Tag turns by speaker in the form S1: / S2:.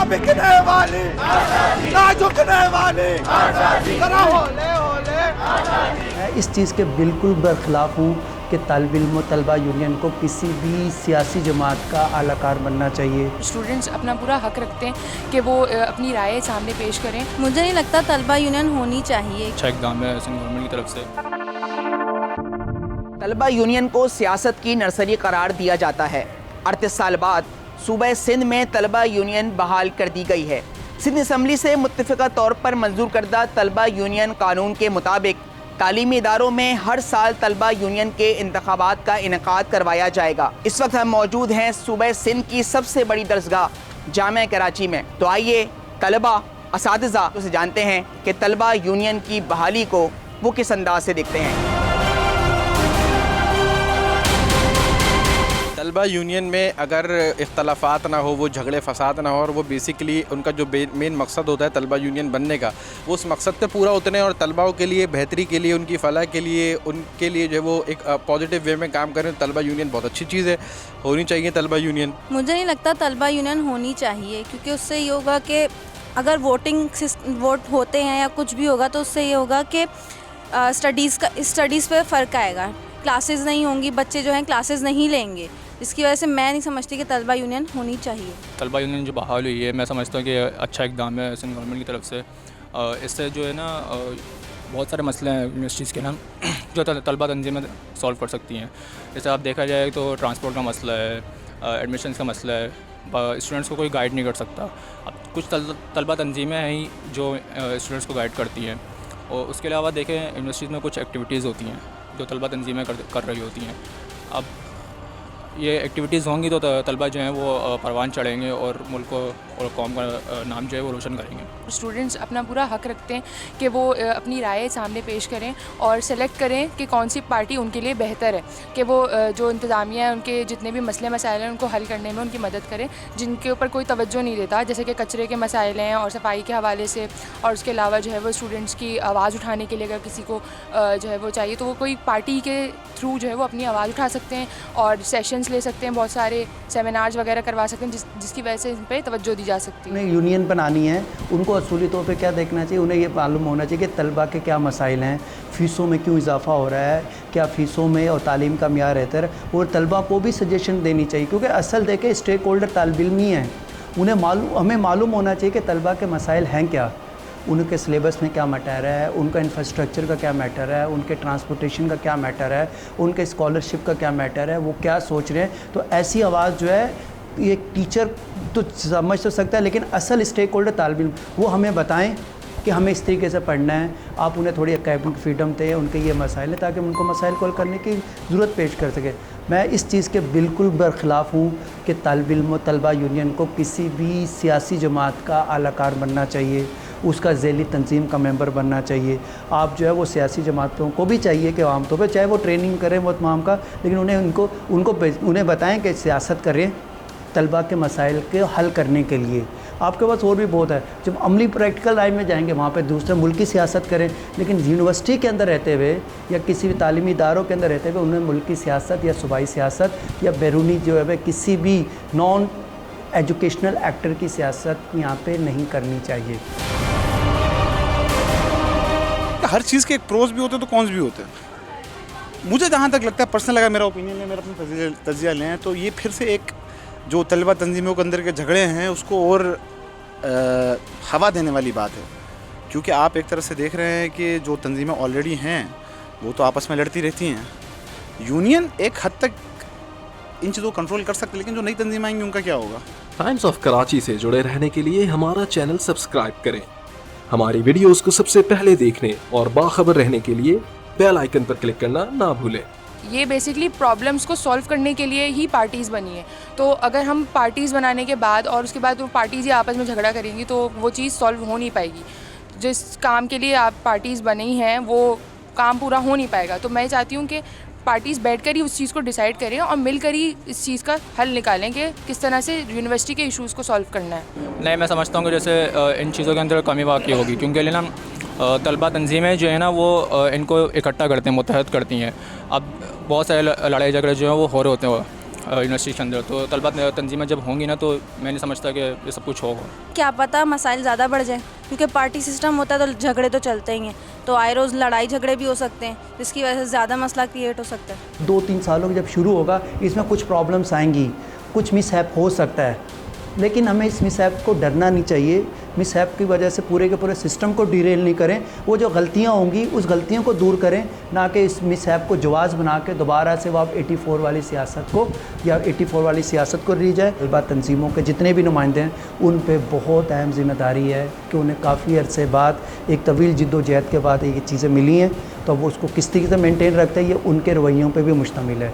S1: बिकने वाली, ना झुकने वाली, जरा होले होले।
S2: मैं इस चीज़ के बिल्कुल बरखिलाफ़ हूँ कि तालिब इल्म और तलबा यूनियन को किसी भी सियासी जमात का आलाकार बनना चाहिए।
S3: स्टूडेंट्स अपना पूरा हक रखते हैं कि वो अपनी राय सामने पेश करें।
S4: मुझे नहीं लगता तलबा यूनियन होनी चाहिए।
S5: अच्छा इक़दाम है सिंध गवर्नमेंट की तरफ से।
S6: तलबा यूनियन को सियासत की नर्सरी करार दिया जाता है। 38 साल बाद सूबा सिंध में तलबा यूनियन बहाल कर दी गई है। सिंध असम्बली से मुत्तफ़िक़ा तौर पर मंजूर करदा तलबा यूनियन कानून के मुताबिक तालीमी इदारों में हर साल तलबा यूनियन के इंतखाबात का इनेकाद करवाया जाएगा। इस वक्त हम मौजूद हैं सूबा सिंध की सबसे बड़ी दरसगाह जामिया कराची में। तो आइए तलबा असातिज़ा से जानते हैं कि तलबा यूनियन की बहाली को वो किस अंदाज से देखते हैं।
S7: तलबा यूनियन में अगर इख्तलाफात ना हो, वो झगड़े फसाद ना हो, और वो बेसिकली उनका जो मेन मकसद होता है तलबा यूनियन बनने का, वो उस मकसद पे पूरा उतने और तलबाओं के लिए बेहतरी के लिए, उनकी फ़लाह के लिए, उनके लिए जो है वो एक पॉजिटिव वे में काम करें। तलबा यूनियन बहुत अच्छी चीज़ है, होनी चाहिए तलबा यूनियन।
S4: मुझे नहीं लगता तलबा यूनियन होनी चाहिए, क्योंकि उससे ये होगा कि अगर वोट होते हैं या कुछ भी होगा तो उससे ये होगा कि स्टडीज़ पे फ़र्क आएगा। क्लासेस नहीं होंगी, बच्चे जो हैं क्लासेस नहीं लेंगे, इसकी वजह से मैं नहीं समझती कि तलबा यूनियन होनी चाहिए।
S5: तलबा यूनियन जो बहाल हुई है, मैं समझता हूँ कि अच्छा इक़दाम है सिंध गवर्नमेंट की तरफ से। इससे जो है ना बहुत सारे मसले हैं यूनिवर्सिटीज़ के ना जो तलबा तंजीमें सॉल्व कर सकती हैं। जैसे आप देखा जाए तो ट्रांसपोर्ट का मसला है, एडमिशन का मसला है, स्टूडेंट्स को कोई गाइड नहीं कर सकता। अब कुछ तलबा तंजीमें हैं ही जो स्टूडेंट्स को गाइड करती हैं, और उसके अलावा देखें यूनिवर्सिटीज़ में कुछ एक्टिविटीज़ होती हैं जो तलबा तंजीमें कर रही होती हैं। अब ये एक्टिविटीज़ होंगी तो तलबा जो हैं वो परवान चढ़ेंगे और मुल्क को और कौम का नाम जो है वो रोशन करेंगे।
S3: स्टूडेंट्स अपना पूरा हक रखते हैं कि वो अपनी राय सामने पेश करें और सेलेक्ट करें कि कौन सी पार्टी उनके लिए बेहतर है, कि वो जो इंतज़ामिया है उनके जितने भी मसले मसाइल हैं उनको हल करने में उनकी मदद करें, जिनके ऊपर कोई तवज्जो नहीं देता, जैसे कि कचरे के मसाइल हैं और सफाई के हवाले से। और उसके अलावा जो है वो स्टूडेंट्स की आवाज़ उठाने के लिए अगर किसी को जो है वो चाहिए तो वो कोई पार्टी के थ्रू जो है वो अपनी आवाज़ उठा सकते हैं और सेशंस ले सकते हैं, बहुत सारे सेमिनार्स वगैरह करवा सकते हैं जिसकी वजह से इन पर तवज्जो दी जा सकती है।
S2: उन्हें यूनियन बनानी है, उनको असूली तौर पे क्या देखना चाहिए, उन्हें ये मालूम होना चाहिए कि तलबा के क्या मसाइल हैं, फ़ीसों में क्यों इजाफ़ा हो रहा है, क्या फ़ीसों में और तालीम का मियार रहता है, और तलबा को भी सजेशन देनी चाहिए, क्योंकि असल देखें स्टेक होल्डर तालिब इल्म ही हैं। हमें मालूम होना चाहिए कि तलबा के मसाइल हैं क्या, उनके सिलेबस में क्या मैटर है, उनका इंफ्रास्ट्रक्चर का क्या मैटर है, उनके ट्रांसपोर्टेशन का क्या मैटर है, उनके स्कॉलरशिप का क्या मैटर है, वो क्या सोच रहे हैं। तो ऐसी आवाज़ जो है ये टीचर तो समझ तो सकता है, लेकिन असल स्टेक होल्डर तालिब इल्म वो हमें बताएं कि हमें इस तरीके से पढ़ना है। आप उन्हें थोड़ी एकेडमिक फ्रीडम दें, उनके ये मसाइल है ताकि उनको मसाइल को हल करने की ज़रूरत पेश कर सके। मैं इस चीज़ के बिल्कुल बरखिलाफ़ हूँ कि तालिब इल्म और तलबा यूनियन को किसी भी सियासी जमात का आलाकार बनना चाहिए, उसका ज़ैली तंजीम का मेंबर बनना चाहिए। आप जो है वो सियासी जमातों को भी चाहिए कि आम तौर पर चाहे वो ट्रेनिंग करें वो तमाम का, लेकिन उन्हें बताएं कि सियासत करें तलबा के मसाइल के हल करने के लिए। आपके पास और भी बहुत है, जब अमली प्रैक्टिकल लाइन में जाएंगे वहाँ पे दूसरे मुल्क की सियासत करें, लेकिन यूनिवर्सिटी के अंदर रहते हुए या किसी भी तालीमी इदारों के अंदर रहते हुए उन्हें मुल्क की सियासत या सूबाई सियासत या बैरूनी जो है किसी भी नॉन एजुकेशनल एक्टर की सियासत यहाँ पे नहीं करनी चाहिए।
S8: हर चीज़ के एक प्रोज भी होते हैं तो कॉन्स भी होते हैं। मुझे जहाँ तक लगता है पर्सनल, अगर मेरा ओपिनियन है, मेरा अपना तजिया लें, तो ये फिर से एक जो तलबा तंजीमों के अंदर के झगड़े हैं उसको और हवा देने वाली बात है, क्योंकि आप एक तरह से देख रहे हैं कि जो तंजीमें ऑलरेडी हैं वो तो आपस में लड़ती रहती हैं। यूनियन एक हद तक इन चीज़ों को कंट्रोल कर सकते, लेकिन जो नई तंजीमें आएंगी उनका क्या होगा।
S9: टाइम्स ऑफ कराची से जुड़े रहने के लिए हमारा चैनल सब्सक्राइब करें, हमारी वीडियोस को सबसे पहले देखने और बाखबर रहने के लिए बेल आइकन पर क्लिक करना ना भूलें।
S3: ये बेसिकली प्रॉब्लम्स को सॉल्व करने के लिए ही पार्टीज़ बनी है, तो अगर हम पार्टीज़ बनाने के बाद और उसके बाद वो पार्टीज़ ही आपस में झगड़ा करेंगी तो वो चीज़ सॉल्व हो नहीं पाएगी। जिस काम के लिए आप पार्टीज़ बनी हैं वो काम पूरा हो नहीं पाएगा। तो मैं चाहती हूँ कि पार्टीज़ बैठकर ही उस चीज़ को डिसाइड करें और मिलकर ही इस चीज़ का हल निकालें कि किस तरह से यूनिवर्सिटी के इशूज़ को सॉल्व करना है।
S5: नहीं, मैं समझता हूँ कि जैसे इन चीज़ों के अंदर कमी वाक़ई होगी, क्योंकि ना तलबा तंजीमें जो है ना वो इनको इकट्ठा करते हैं, मुत्तहद करती हैं। अब बहुत सारे लड़ाई झगड़े जो हैं वो हो रहे होते हैं यूनिवर्सिटी के अंदर। तो तलबा तंजीमें जब होंगी ना तो मैं नहीं समझता कि ये सब कुछ होगा।
S4: क्या पता मसाइल ज़्यादा बढ़ जाए, क्योंकि पार्टी सिस्टम होता है तो झगड़े तो चलते ही हैं, तो आए रोज़ लड़ाई झगड़े भी हो सकते हैं, जिसकी वजह से ज़्यादा मसला क्रिएट हो सकता है।
S2: 2-3 सालों के जब शुरू होगा इसमें कुछ प्रॉब्लम्स आएंगी, कुछ मिसहैप हो सकता है, लेकिन हमें इस मिसहैप को डरना नहीं चाहिए। मिसहैप की वजह से पूरे के पूरे सिस्टम को डिरेल नहीं करें। वो जो गलतियां होंगी उस गलतियों को दूर करें, ना कि इस मिसहैप को जवाज़ बना के दोबारा से वो आप 84 वाली सियासत को या 84 वाली सियासत को ली जाए। तलबा तंजीमों के जितने भी नुमाइंदे हैं उन पे बहुत अहम ज़िम्मेदारी है कि उन्हें काफ़ी अरसे बाद एक तवील जिद्दोजहद के बाद ये चीज़ें मिली हैं, तो वो उसको किस तरीके से मेनटेन रखते हैं ये उनके रवैयों पर भी मुश्तमिल है।